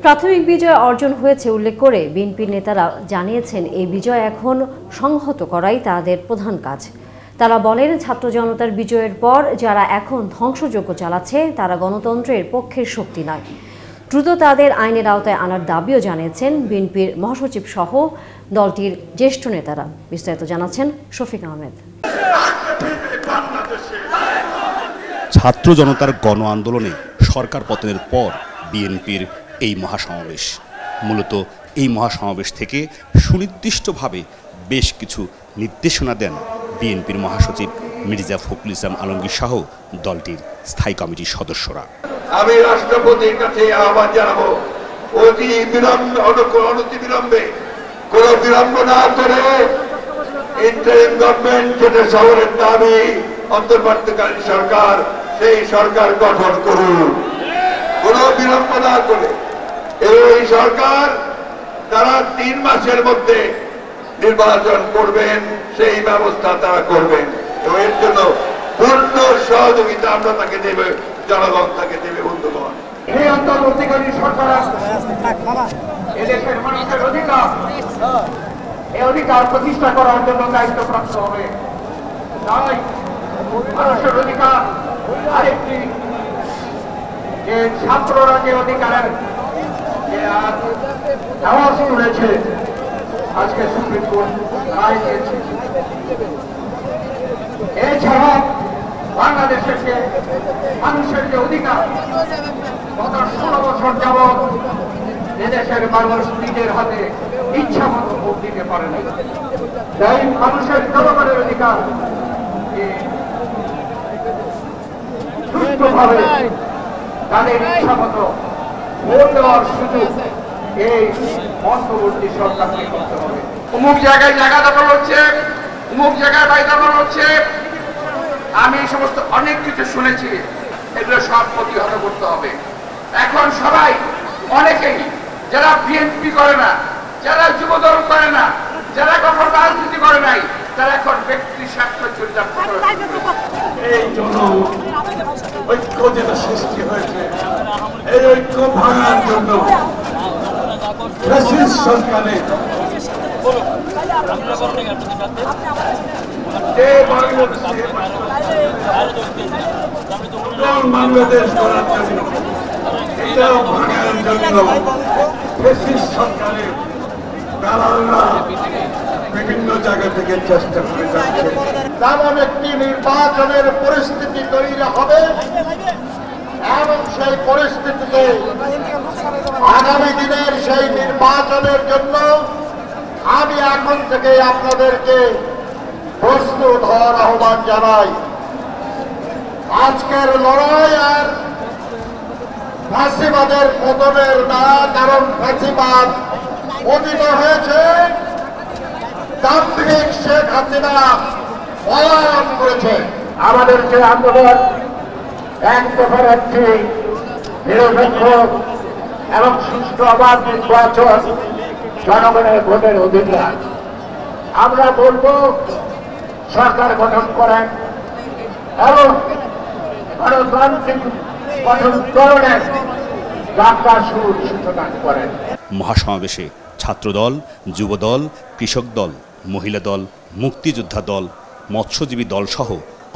প্রাথমিক বিজয় অর্জন হয়েছে উল্লেখ করে বিএনপির নেতারা জানিয়েছেন, এই বিজয় এখন সংহত করাই তাদের প্রধান কাজ। তারা বলেন, ছাত্র জনতার বিজয়ের পর যারা এখন ধ্বংসযজ্ঞ চালাচ্ছে তারা গণতন্ত্রের পক্ষের শক্তি নয়। দ্রুত তাদের আইনের আওতায় আনার দাবিও জানিয়েছেন বিএনপির মহাসচিব সহ দলটির জ্যেষ্ঠ নেতারা। বিস্তারিত জানাচ্ছেন শফিক আহমেদ। ছাত্র জনতার গণ আন্দোলনে সরকার পতনের পর বিএনপির এই মহাসমাবেশ, মূলত এই মহাসমাবেশ থেকে সুনির্দিষ্টভাবে বেশ কিছু নির্দেশনা দেন বিএনপির মহাসচিব মির্জা ফখরুল ইসলাম আলমগীর সহ দলটির স্থায়ী কমিটির সদস্যরা। আমি রাষ্ট্রপতির কাছে আহ্বান জানাবো, অতি বিলম্বে কোন বিলম্ব না করে ইন্টারিম গভর্নমেন্ট যেটা শহরের দাবি অন্তর্বর্তীকালীন সরকার, সেই সরকার গঠন করুন। কোন বিলম্ব না করে এই সরকার তারা 3 মাসের মধ্যে নির্বাচন করবেন, সেই ব্যবস্থা তারা করবেন। এবং এর জন্য পূর্ণ সহযোগিতা আমরা তাকে দেবে, জনগণ তাকে দেবে। বন্ধুগণ, এই অন্তর্বর্তীকালীন সরকার এদেশের মানুষের অধিকার, এই অধিকার প্রতিষ্ঠা করার জন্য দায়িত্বপ্রাপ্ত হবে। তাই মানুষের অধিকার আরেকটি, যে ছাত্ররা যে অধিকারের আওয়াজ তুলেছে, আজকে সুপ্রিম কোর্ট রায় দিয়েছে। এছাড়া বাংলাদেশের যে মানুষের যে অধিকার, গত 16 বছর যাবৎ এদেশের মানুষ নিজের হাতে ইচ্ছা মতো ভোট দিতে পারে না। তাই মানুষের জনগণের অধিকার সুষ্ঠুভাবে তাদের ইচ্ছা মতো ভোট দেওয়ার সুযোগ এই অন্তর্বর্তী সরকারকে করতে হবে। অমুক জায়গায় জায়গা দখল হচ্ছে, অমুক জায়গায় বাড়ি দখল হচ্ছে, আমি এই সমস্ত অনেক কিছু শুনেছি। এগুলো সব প্রতিহত করতে হবে। এখন সবাই, অনেকেই যারা বিএনপি করে না, যারা যুবদল করে না, যারা কখনো রাজনীতি করে নাই, তারা এখন ব্যক্তি স্বার্থ চরিতার্থ করে। এই জন্য ঐক্য যেটা সৃষ্টি হয়েছে, এই ঐক্য ভাঙার জন্য সরকারে বাংলাদেশ করার জন্য, এটা ভাঙার জন্য সরকারের দালালরা বিভিন্ন জায়গা থেকে চেষ্টা করে যাচ্ছে। তেমন একটি নির্বাচনের পরিস্থিতি তৈরি হবে এবং সেই পরিস্থিতিতে আগামী দিনের সেই নির্বাচনের জন্য আমি এখন থেকে আপনাদেরকে প্রস্তুত হওয়ার আহ্বান জানাই। আজকের লড়াই আর ফাঁসিবাদের পতনের না, কারণ ফাঁসিবাদ পতিত হয়েছে, দাম্ভিক শেখ হাসিনা পলায়ন করেছে। আমাদের যে আন্দোলন, এক দফার একটি নিরপেক্ষ এবং সুষ্ঠু অবাধ নির্বাচন, জনগণের ভোটের অধিকার। আমরা বলবো সরকার গঠন করেন এবং গণতান্ত্রিক গঠনের যাত্রা সূচনা করেন। মহাসমাবেশে ছাত্রদল, যুবদল, কৃষক দল, মহিলা দল, মুক্তিযোদ্ধা দল, মৎস্যজীবী দল সহ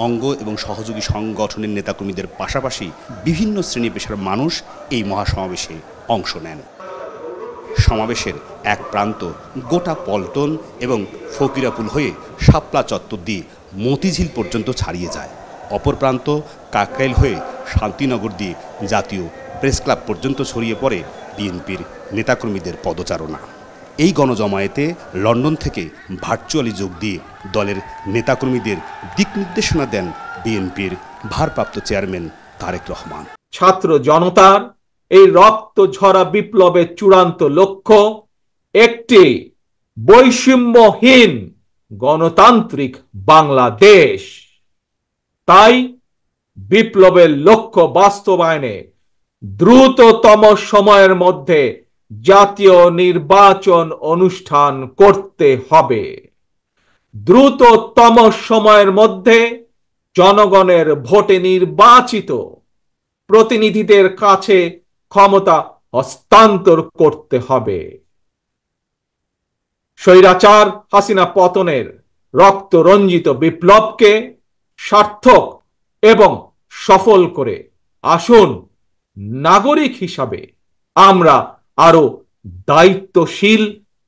অঙ্গ এবং সহযোগী সংগঠনের নেতাকর্মীদের পাশাপাশি বিভিন্ন শ্রেণী পেশার মানুষ এই মহাসমাবেশে অংশ নেন। সমাবেশের এক প্রান্ত গোটা পল্টন এবং ফকিরাপুল হয়ে শাপলা চত্বর দিয়ে মতিঝিল পর্যন্ত ছাড়িয়ে যায়। অপর প্রান্ত কাকরাইল হয়ে শান্তিনগর দিয়ে জাতীয় প্রেস ক্লাব পর্যন্ত ছড়িয়ে পড়ে বিএনপির নেতাকর্মীদের পদচারণা। এই গণজমায়েতে লন্ডন থেকে ভার্চুয়ালি যোগ দিয়ে দলের নেতাকর্মীদের দিক নির্দেশনা দেন বিএনপির ভারপ্রাপ্ত চেয়ারম্যান তারেক রহমান। ছাত্র জনতার এই রক্ত ঝরা বিপ্লবের চূড়ান্ত লক্ষ্য একটি বৈষম্যহীন গণতান্ত্রিক বাংলাদেশ। তাই বিপ্লবের লক্ষ্য বাস্তবায়নে দ্রুততম সময়ের মধ্যে জাতীয় নির্বাচন অনুষ্ঠান করতে হবে। দ্রুততম সময়ের মধ্যে জনগণের ভোটে নির্বাচিত প্রতিনিধিদের কাছে ক্ষমতা হস্তান্তর করতে হবে। স্বৈরাচার হাসিনা পতনের রক্ত রঞ্জিত বিপ্লবকে সার্থক এবং সফল করে আসুন নাগরিক হিসাবে আমরা আরো দায়িত্বশীল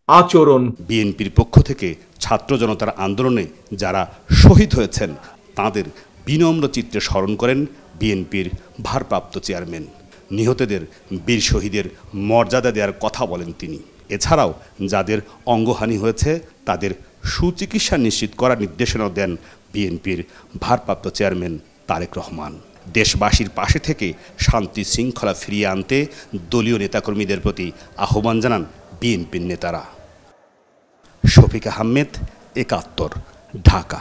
আচরণ। বিএনপির পক্ষ থেকে ছাত্র জনতার আন্দোলনে যারা শহীদ হয়েছেন তাদের বিনম্র চিত্রে স্মরণ করেন বিএনপির ভারপ্রাপ্ত চেয়ারম্যান। নিহতদের বীর শহীদের মর্যাদা দেওয়ার কথা বলেন তিনি। এছাড়াও যাদের অঙ্গহানি হয়েছে তাদের সুচিকিৎসা নিশ্চিত করার নির্দেশনা দেন বিএনপির ভারপ্রাপ্ত চেয়ারম্যান তারেক রহমান। দেশবাসীর পাশে থেকে শান্তি শৃঙ্খলা ফিরিয়ে আনতে দলীয় নেতাকর্মীদের প্রতি আহ্বান জানান বিএনপির নেতারা। শফিক আহমেদ, ৭১, ঢাকা।